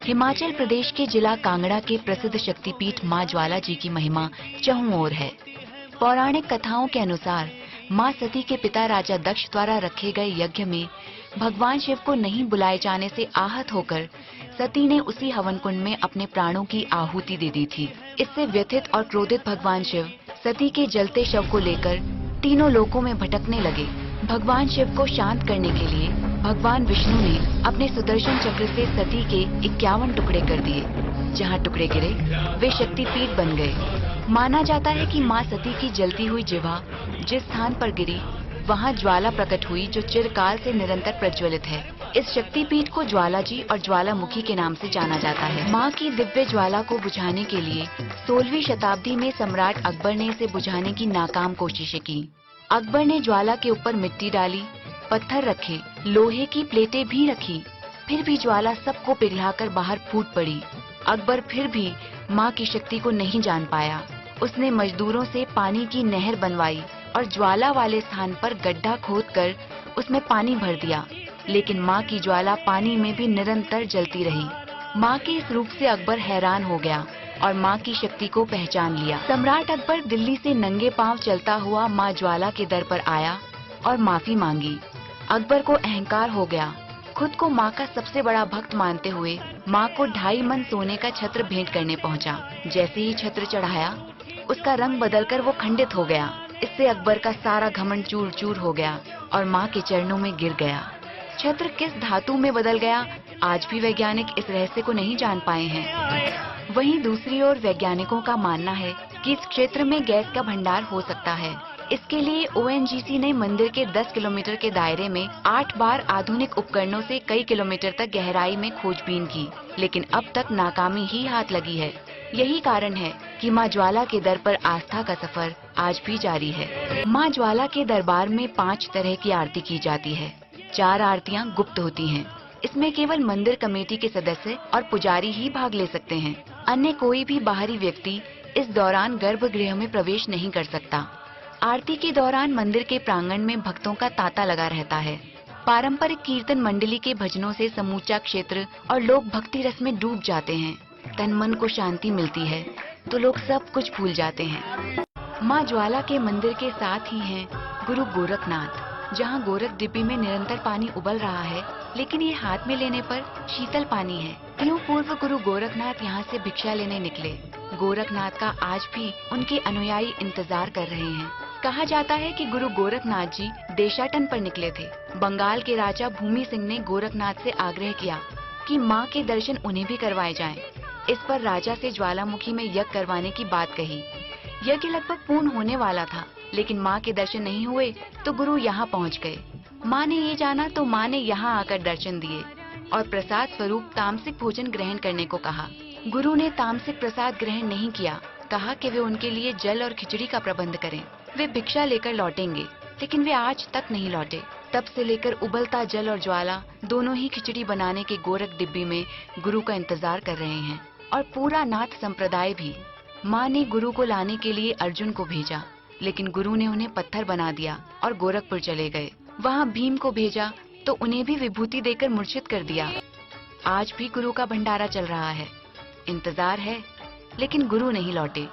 हिमाचल प्रदेश के जिला कांगड़ा के प्रसिद्ध शक्तिपीठ मां ज्वाला जी की महिमा चहुं ओर है। पौराणिक कथाओं के अनुसार मां सती के पिता राजा दक्ष द्वारा रखे गए यज्ञ में भगवान शिव को नहीं बुलाए जाने से आहत होकर सती ने उसी हवन कुंड में अपने प्राणों की आहुति दे दी थी। इससे व्यथित और क्रोधित भगवान शिव सती के जलते शव को लेकर तीनों लोकों में भटकने लगे। भगवान शिव को शांत करने के लिए भगवान विष्णु ने अपने सुदर्शन चक्र से सती के 51 टुकड़े कर दिए। जहां टुकड़े गिरे वे शक्तिपीठ बन गए। माना जाता है कि मां सती की जलती हुई जिह्वा जिस स्थान पर गिरी वहां ज्वाला प्रकट हुई जो चिरकाल से निरंतर प्रज्वलित है। इस शक्तिपीठ को ज्वाला जी और ज्वालामुखी के नाम से जाना जाता है। मां की दिव्य ज्वाला को बुझाने के लिए 16वीं शताब्दी में सम्राट अकबर ने इसे बुझाने की नाकाम कोशिशें की। अकबर ने ज्वाला के ऊपर मिट्टी डाली, पत्थर रखे, लोहे की प्लेटें भी रखी, फिर भी ज्वाला सबको पिघलाकर बाहर फूट पड़ी। अकबर फिर भी मां की शक्ति को नहीं जान पाया। उसने मजदूरों से पानी की नहर बनवाई और ज्वाला वाले स्थान पर गड्ढा खोदकर उसमें पानी भर दिया, लेकिन मां की ज्वाला पानी में भी निरंतर जलती रही। मां के इस रूप से अकबर हैरान हो गया और मां की शक्ति को पहचान लिया। सम्राट अकबर दिल्ली से नंगे पांव चलता हुआ मां ज्वाला के दर पर आया और माफी मांगी। अकबर को अहंकार हो गया। खुद को मां का सबसे बड़ा भक्त मानते हुए मां को 2.5 मन सोने का छत्र भेंट करने पहुंचा। जैसे ही छत्र चढ़ाया उसका रंग बदलकर वो खंडित हो गया। इससे अकबर का सारा घमंड चूर चूर हो गया और मां के चरणों में गिर गया। छत्र किस धातु में बदल गया, आज भी वैज्ञानिक इस रहस्य को नहीं जान पाए हैं। वहीं दूसरी ओर वैज्ञानिकों का मानना है कि इस क्षेत्र में गैस का भंडार हो सकता है। इसके लिए ONGC ने मंदिर के 10 किलोमीटर के दायरे में 8 बार आधुनिक उपकरणों से कई किलोमीटर तक गहराई में खोजबीन की, लेकिन अब तक नाकामी ही हाथ लगी है। यही कारण है कि मां ज्वाला के दर पर आस्था का सफर आज भी जारी है। मां ज्वाला के दरबार में 5 तरह की आरती की जाती है। 4 आरतियां गुप्त होती हैं। इसमें केवल मंदिर कमेटी के सदस्य और पुजारी ही भाग ले सकते हैं। अन्य कोई भी बाहरी व्यक्ति इस दौरान गर्भगृह में प्रवेश नहीं कर सकता। आरती के दौरान मंदिर के प्रांगण में भक्तों का तांता लगा रहता है। पारंपरिक कीर्तन मंडली के भजनों से समूचा क्षेत्र और लोग भक्ति रस में डूब जाते हैं। तन मन को शांति मिलती है तो लोग सब कुछ भूल जाते हैं। मां ज्वाला के मंदिर के साथ ही हैं गुरु गोरखनाथ, जहां गोरख डिब्बी में निरंतर पानी उबल रहा है, लेकिन ये हाथ में लेने पर शीतल पानी है। क्यों पूर्व गुरु गोरखनाथ यहाँ से भिक्षा लेने निकले। गोरखनाथ का आज भी उनके अनुयायी इंतजार कर रहे हैं। कहा जाता है कि गुरु गोरखनाथ जी देशाटन पर निकले थे। बंगाल के राजा भूमि सिंह ने गोरखनाथ से आग्रह किया कि मां के दर्शन उन्हें भी करवाए जाएं। इस पर राजा से ज्वालामुखी में यज्ञ करवाने की बात कही। यज्ञ लगभग पूर्ण होने वाला था, लेकिन मां के दर्शन नहीं हुए तो गुरु यहाँ पहुँच गए। मां ने ये जाना तो मां ने यहाँ आकर दर्शन दिए और प्रसाद स्वरूप तामसिक भोजन ग्रहण करने को कहा। गुरु ने तामसिक प्रसाद ग्रहण नहीं किया। कहा कि वे उनके लिए जल और खिचड़ी का प्रबंध करें। वे भिक्षा लेकर लौटेंगे, लेकिन वे आज तक नहीं लौटे। तब से लेकर उबलता जल और ज्वाला दोनों ही खिचड़ी बनाने के गोरख डिब्बी में गुरु का इंतजार कर रहे हैं, और पूरा नाथ संप्रदाय भी। मां ने गुरु को लाने के लिए अर्जुन को भेजा, लेकिन गुरु ने उन्हें पत्थर बना दिया और गोरखपुर चले गए। वहां भीम को भेजा तो उन्हें भी विभूति देकर मूर्छित कर दिया। आज भी गुरु का भंडारा चल रहा है। इंतजार है, लेकिन गुरु नहीं लौटे।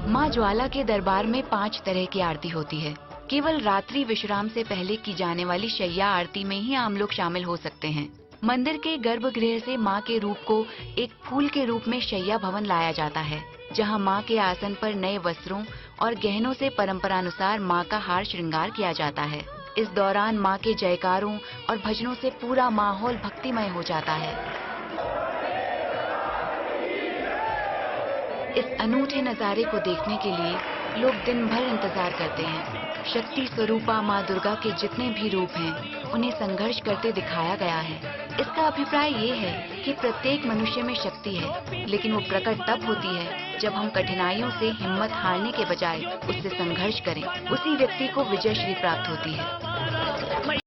मां ज्वाला के दरबार में 5 तरह की आरती होती है। केवल रात्रि विश्राम से पहले की जाने वाली शैया आरती में ही आम लोग शामिल हो सकते हैं। मंदिर के गर्भगृह से मां के रूप को एक फूल के रूप में शैया भवन लाया जाता है, जहां मां के आसन पर नए वस्त्रों और गहनों से परंपरानुसार मां का हार श्रृंगार किया जाता है। इस दौरान मां के जयकारों और भजनों से पूरा माहौल भक्तिमय हो जाता है। इस अनूठे नजारे को देखने के लिए लोग दिन भर इंतजार करते हैं। शक्ति स्वरूपा मां दुर्गा के जितने भी रूप हैं, उन्हें संघर्ष करते दिखाया गया है। इसका अभिप्राय ये है कि प्रत्येक मनुष्य में शक्ति है, लेकिन वो प्रकट तब होती है जब हम कठिनाइयों से हिम्मत हारने के बजाय उससे संघर्ष करें। उसी व्यक्ति को विजय श्री प्राप्त होती है।